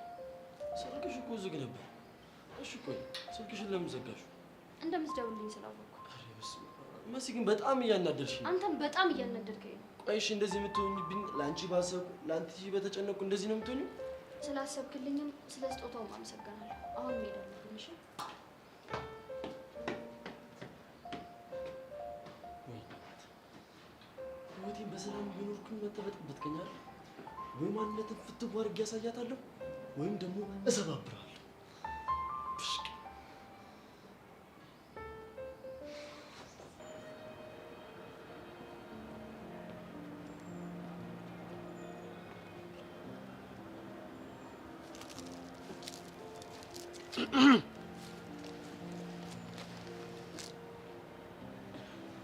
ስልክሽ እኮ ዝግ ነበር። እሺ ቆይ ስልክሽን ለምን ዘጋሽው? እንደምትደውልልኝ ስላወቅኩ። መሲ ግን በጣም እያናደድሽኝ። አንተም በጣም እያናደድከኝ ነው። ቆይ እሺ እንደዚህ የምትሆኝብኝ ለአንቺ ባሰብኩ ለአንቺ በተጨነቅኩ እንደዚህ ነው የምትሆኚው? ስላሰብክልኝም ስለ ስጦታውም አመሰግናለሁ። አሁን መሄድ አለብኝ። እሺ ህይወቴን በሰላም እየኖርኩኝ መተበጥበጥከኝ አይደል? ወይ ማንነትን ፍትው አድርጌ ያሳያታለሁ ወይም ደግሞ እሰባብራለሁ።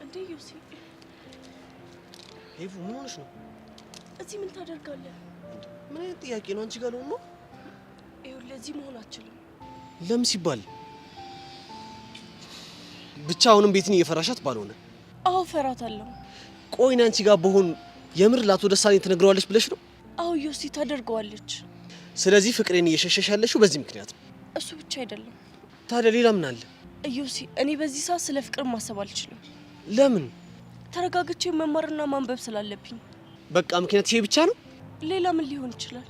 እንዴ ዮሲ፣ ሄቡ ምን ሆነሽ ነው? እዚህ ምን ታደርጋለህ? ምን አይነት ጥያቄ ነው? አንቺ ጋር ነው ነው? ይኸውልህ እዚህ መሆን አትችልም። ለምን ሲባል? ብቻ አሁንም ቤትን እየፈራሻት ባልሆነ? አዎ እፈራታለሁ። ቆይ እኔ አንቺ ጋር በሆን የምር ላቶ ደሳለኝ ትነግረዋለች ብለሽ ነው? አዎ ዮሲ ታደርገዋለች። ስለዚህ ፍቅሬን እየሸሸሽ ያለሽው በዚህ ምክንያት ነው? እሱ ብቻ አይደለም። ታዲያ ሌላ ምን አለ? ዮሲ እኔ በዚህ ሰዓት ስለ ፍቅር ማሰብ አልችልም። ለምን? ተረጋግቼ መማርና ማንበብ ስላለብኝ። በቃ ምክንያት ይሄ ብቻ ነው? ሌላ ምን ሊሆን ይችላል?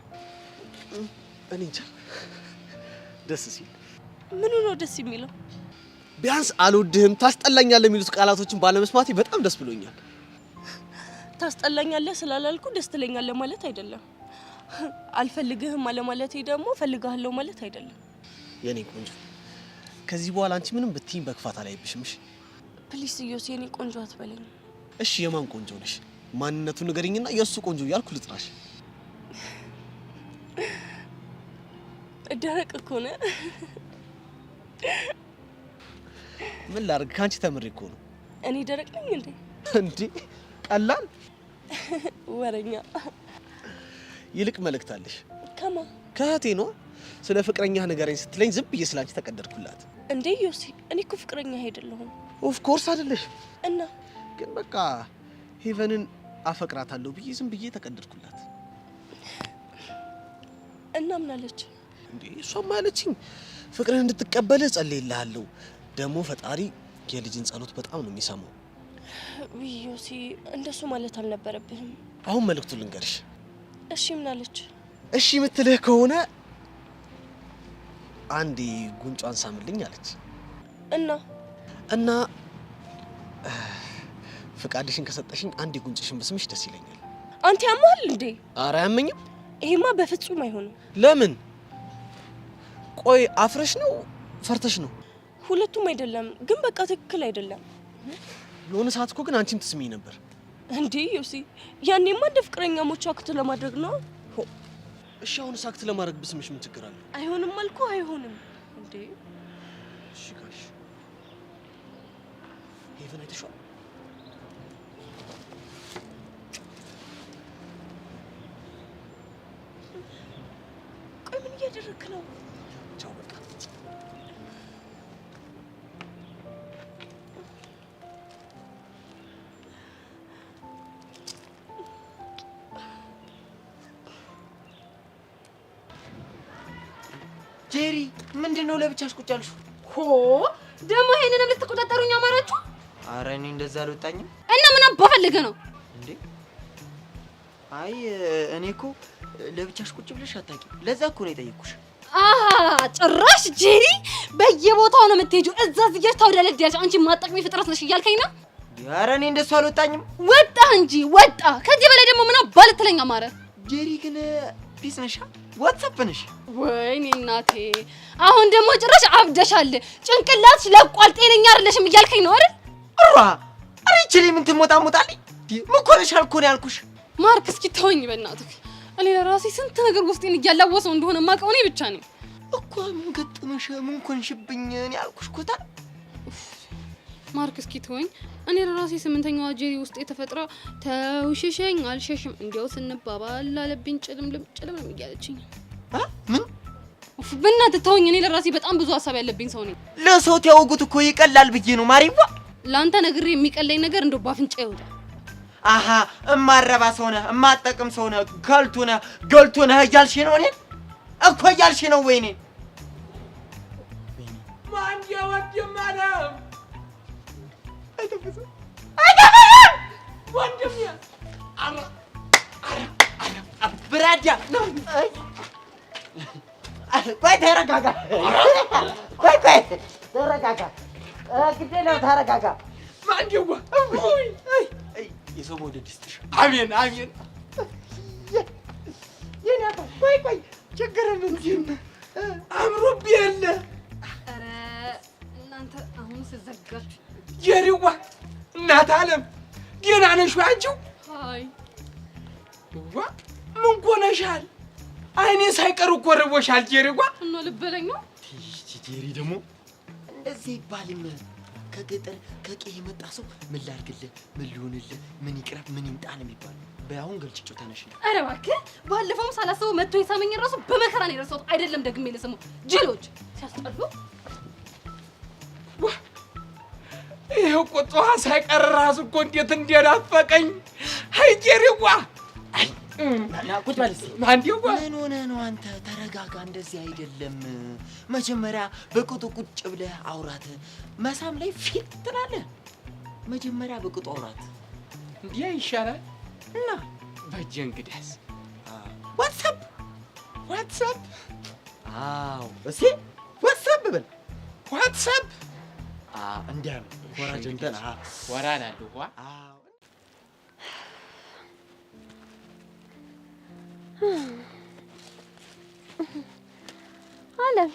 እኔ እንጃ። ደስ ሲል ምኑ ነው ደስ የሚለው? ቢያንስ አልወድህም፣ ታስጠላኛለህ የሚሉት ቃላቶችን ባለመስማቴ በጣም ደስ ብሎኛል። ታስጠላኛለህ ስላላልኩ ደስ ትለኛለህ ማለት አይደለም። አልፈልግህም አለማለቴ ደግሞ ፈልግሃለሁ ማለት አይደለም። የኔ ቆንጆ ከዚህ በኋላ አንቺ ምንም ብትይኝ በክፋት አላይብሽም። እሺ ፕሊስ ዮሲ፣ የኔ ቆንጆ አትበለኝ። እሺ የማን ቆንጆ ነሽ? ማንነቱን ንገሪኝና የሱ ቆንጆ ያልኩ ልጥራሽ። ደረቅ እኮ ነው። ምን ላድርግ? ካንቺ ተምሬ እኮ ነው። እኔ ደረቅ ነኝ እንዴ? እንዴ ቀላል ወረኛ። ይልቅ መልእክት አለሽ። ከማ? ከእህቴ ነው። ስለ ፍቅረኛ ንገረኝ ስትለኝ ዝም ብዬ ስላንቺ ተቀደድኩላት። እንዴ ዮሲ፣ እኔ እኮ ፍቅረኛ አይደለሁም። ኦፍ ኮርስ አይደለሽ። እና ግን በቃ ሄቨንን አፈቅራታለሁ ብዬ ዝም ብዬ ተቀደድኩላት። እና ምን አለች? እንዴ እሷም አለችኝ ፍቅርን እንድትቀበል ጸልይልሃለሁ። ደግሞ ፈጣሪ የልጅን ጸሎት በጣም ነው የሚሰማው። ዮሲ፣ እንደሱ ማለት አልነበረብህም። አሁን መልእክቱ ልንገርሽ። እሺ ምን አለች? እሺ የምትልህ ከሆነ አንዴ ጉንጯን ሳምልኝ አለች። እና ፍቃድሽን ከሰጠሽኝ አንዴ ጉንጭሽን በስምሽ ደስ ይለኛል። አንተ ያማል እንዴ? ኧረ አያመኝም። ይሄማ በፍጹም አይሆንም። ለምን? ቆይ አፍረሽ ነው ፈርተሽ ነው? ሁለቱም አይደለም፣ ግን በቃ ትክክል አይደለም። የሆነ ሰዓት እኮ ግን አንቺም ትስሚኝ ነበር። እንዴ ዮሲ፣ ያኔማ እንደ ፍቅረኛሞች አክት ለማድረግ ነው። እሺ አሁን አክት ለማድረግ ብስምሽ ምን ችግር አለ? አይሆንም አልኩ። አይሆንም እንዴ? እሺ ጋሽ ሄቨን አይተሽዋል? ቆይ ምን እያደረክ ነው? ቻው በቃ። ጄሪ ምንድነው ለብቻሽ ቁጭ ያልሽው? ሆ ደግሞ ይሄንንም ልትቆጣጠሩኝ አማራችሁ? ኧረ እኔ እንደዛ አልወጣኝም። እና ምን አባፈልገ ነው እንዴ? አይ እኔ እኮ ለብቻሽ ቁጭ ብለሽ አታውቂም። ለዛ እኮ ነው የጠየኩሽ። ጭራሽ ጄሪ በየቦታው ነው የምትሄጂው። እዛ ዝያሽ ታውዳለሽ። አንቺ ማጠቅሚ ፍጥረት ነሽ እያልከኝ ነው? ኧረ እኔ እንደሱ አልወጣኝም። ወጣ እንጂ ወጣ። ከዚህ በላይ ደግሞ ምን አባልትለኝ አማረ? ጄሪ ግን ፒስ ነሽ? ዋትስአፕ ነሽ? ወይኔ እናቴ፣ አሁን ደግሞ ጭራሽ አብደሻል። ጭንቅላትሽ ለቋል። ጤነኛ አይደለሽም እያልከኝ ነው አይደል? አረ ይችሊ ምን ትሞጣሞጣልኝ? ምን ኮነሻል እኮ ነው ያልኩሽ። ማርክ እስኪ ተወኝ በእናትህ። እኔ ለራሴ ስንት ነገር ውስጤን እያላወሰው እንደሆነ ማውቀው እኔ ብቻ ነኝ እኮ። ምን ገጠመሽ? ምን ኮንሽብኝ? እኔ ያልኩሽ እኮ ታዲያ። ማርክ እስኪ ተወኝ። እኔ ለራሴ ስምንተኛዋ ጄሪ ውስጥ የተፈጥራ ተውሽሸኝ አልሸሽም እንዲያው ስንባባል አለብኝ ጭልምልም እያለችኝ። ምን በእናትህ ተወኝ። እኔ ለራሴ በጣም ብዙ ሀሳብ ያለብኝ ሰው ነኝ። ለሰው ያወጉት እኮ ይቀላል ብዬ ነው ማሪዋ። ላንተ ነግሬ የሚቀለኝ ነገር እንደው ባፍንጫ ይወጣል። አሃ እማረባ ሰው ነህ፣ እማጠቅም ሰው ነህ፣ ገልቱ ነህ እያልሽ ነው እኔን እኮ እያልሽ ነው ወይ እኔን? ማን የወድም አለም አይተፈሰ ወንድም ያ ብራዳ ነው። ቆይ ተረጋጋ። ቆይ ተረጋጋ። ግዴ ነው ተረጋጋ። ማን የዋ ወይ የሰው መውደድ ይስጥሽ። አሜን አሜን። የናታ ቆይ ችግር ምንድን ነው? አምሮብህ የለ። ኧረ እናንተ አሁን ስዘጋችሁ ጄሪዋ እናት አለም ደህና ነሽ ወይ አንቺው? አይ ዋ ምን ኮነሻል? አይኔ ሳይቀር እኮ ርቦሻል ጄሪዋ። እና ልበለኝ ነው? ጄሪ ደግሞ እንደዚህ ይባልም ከገጠር ከቄ የመጣ ሰው ምን ላድርግልህ፣ ምን ሊሆንልህ፣ ምን ይቅረብ፣ ምን ይምጣ ነው የሚባለው። በአሁን ገልጭጭው ተነሽ። ኧረ እባክህ ባለፈውም ሳላስበው መጥቶ የሳመኝ ራሱ በመከራ ነው የረሳሁት። አይደለም ደግሜ ልስመው። ጅሎች ሲያስጠሉ። ዋ ይሄ ቁጣዋ ሳይቀር ራሱ እኮ እንዴት እንደናፈቀኝ። አይ ጄሪዋ ና ቁጭ በል እስኪ። ማንዴዋ ምን ሆነህ ነው አንተ? ተረጋጋ። እንደዚህ አይደለም። መጀመሪያ በቅጡ ቁጭ ብለህ አውራት። መሳም ላይ ፊት ትላለህ። መጀመሪያ በቅጡ አውራት። እንዲያ ይሻላል እና በጀ እንግዲያስ ዋትስአፕ። አዎ እሺ ዋትስአፕ በል። ዋትስአፕ እንዲያ ነው። ወራጅ እንትን ወራዳለሁ ዋ አለም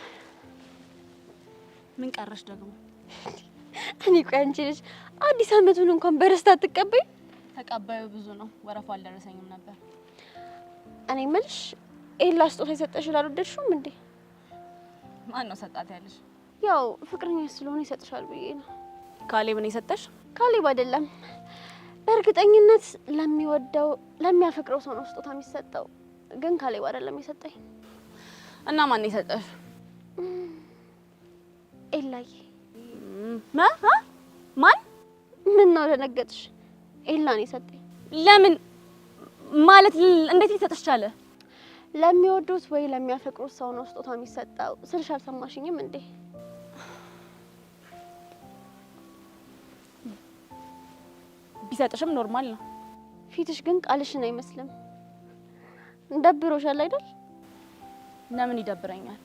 ምን ቀረሽ ደግሞ? እኔ ቆይ አንቺ ልጅ አዲስ አመቱን እንኳን በደስታ አትቀበይ? ተቀባዩ ብዙ ነው። ወረፋው አልደረሰኝም ነበር። እኔ የምልሽ ኤላ ስጦታ የሰጠሽ አልወደድሽውም እንዴ? ማን ነው ሰጣት ያለሽ? ያው ፍቅረኛ ስለሆነ ይሰጥሻል ብዬ ነው። ካሌብ ነው የሰጠሽ? ካሌብ አይደለም። በእርግጠኝነት ለሚወደው ለሚያፈቅረው ሰው ነው ስጦታ የሚሰጠው። ግን ካሌብ አይደለም የሰጠኝ። እና ማን ነው የሰጠሽ? ኤላዬ። ማን? ምን ነው ደነገጥሽ? ኤላ ነው የሰጠኝ። ለምን ማለት እንዴት ሊሰጥሽ ቻለ? ለሚወዱት ወይ ለሚያፈቅሩት ሰው ነው ስጦታ የሚሰጠው ስልሽ አልሰማሽኝም እንዴ? ቢሰጥሽም ኖርማል ነው። ፊትሽ ግን ቃልሽን አይመስልም። እንደብሮሻል አይደል? ለምን ይደብረኛል?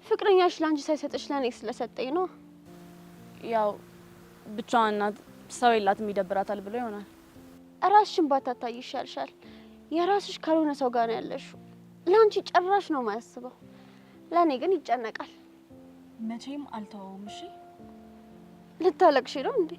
ፍቅረኛሽ ላንቺ ሳይሰጥሽ ለኔ ስለሰጠኝ ነው። ያው ብቻዋን ናት፣ ሰው የላትም ይደብራታል ብሎ ይሆናል። ራስሽን ባታታይ ይሻልሻል። የራስሽ ካልሆነ ሰው ጋር ነው ያለሽው። ላንቺ ጭራሽ ነው የማያስበው፣ ለኔ ግን ይጨነቃል። መቼም አልተወውም። እሺ ልታለቅሽ ነው እንዴ?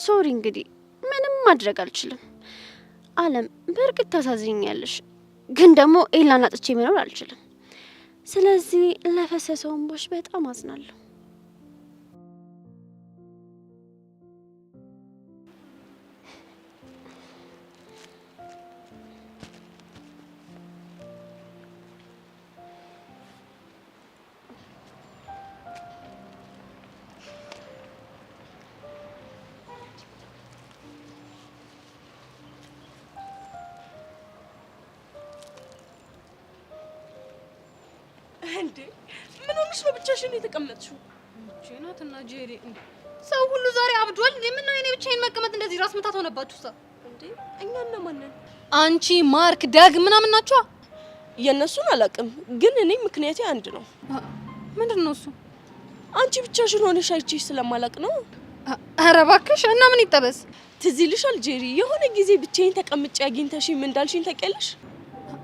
ሶሪ እንግዲህ ምንም ማድረግ አልችልም። አለም በእርግጥ ታሳዝኛለሽ፣ ግን ደግሞ ኤላን አጥቼ መኖር አልችልም። ስለዚህ ለፈሰሰው እንባሽ በጣም አዝናለሁ። እንዴ ምን ሆነሽ ነው ብቻሽን የተቀመጥሽው? ጄናትና ጄሪ እንዴ ሰው ሁሉ ዛሬ አብዷል። ምን ነው እኔ ብቻዬን መቀመጥ እንደዚህ ራስ ምታት ሆነባችሁ? ሰው እንዴ እኛና ማንን? አንቺ ማርክ ዳግ ምናምን ናችሁ? የነሱን አላውቅም፣ ግን እኔ ምክንያቴ አንድ ነው። ምንድነው እሱ? አንቺ ብቻሽን ሆነሽ አይቼሽ ስለማላውቅ ነው። ኧረ እባክሽ እና ምን ይጠበስ? ትዝ ይልሻል ጄሪ፣ የሆነ ጊዜ ብቻዬን ተቀምጬ አግኝተሽኝ ምን እንዳልሽኝ ታውቂያለሽ?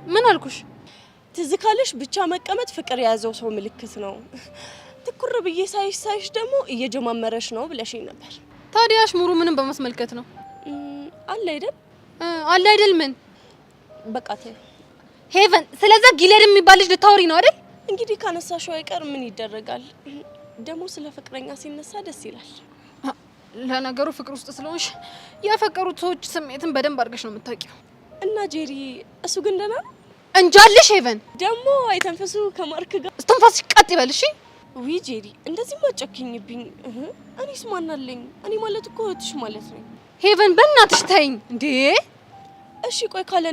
ምን አልኩሽ? ትዝ ካለሽ ብቻ መቀመጥ ፍቅር የያዘው ሰው ምልክት ነው፣ ትኩር ብዬ ሳይሽ ደግሞ እየጀማመረሽ ነው ብለሽኝ ነበር። ታዲያ አሽሙሩ ምንም በማስመልከት ነው? አለ አይደል? አለ አይደል? ምን በቃ ተይው ሄቨን። ስለዛ ጊሌድ የሚባል ልጅ ልታወሪ ነው አይደል? እንግዲህ ካነሳሽው አይቀር ምን ይደረጋል። ደግሞ ስለ ፍቅረኛ ሲነሳ ደስ ይላል። ለነገሩ ፍቅር ውስጥ ስለሆንሽ ያፈቀሩት ሰዎች ስሜትን በደንብ አድርገሽ ነው የምታውቂው። እና ጄሪ እሱ ግን ደህና ነው እንጃልሽ። ሄቨን ደግሞ አይተንፈሱ ከማርክ ጋር እስትንፋስሽ ቀጥ ይበል እሺ። ዊ ጄሪ እንደዚህ ማጨክኝብኝ። እኔስ ማን አለኝ? እኔ ማለት እኮ እህትሽ ማለት ነኝ። ሄቨን በእናትሽ ተይኝ እንዴ። እሺ ቆይ ካለ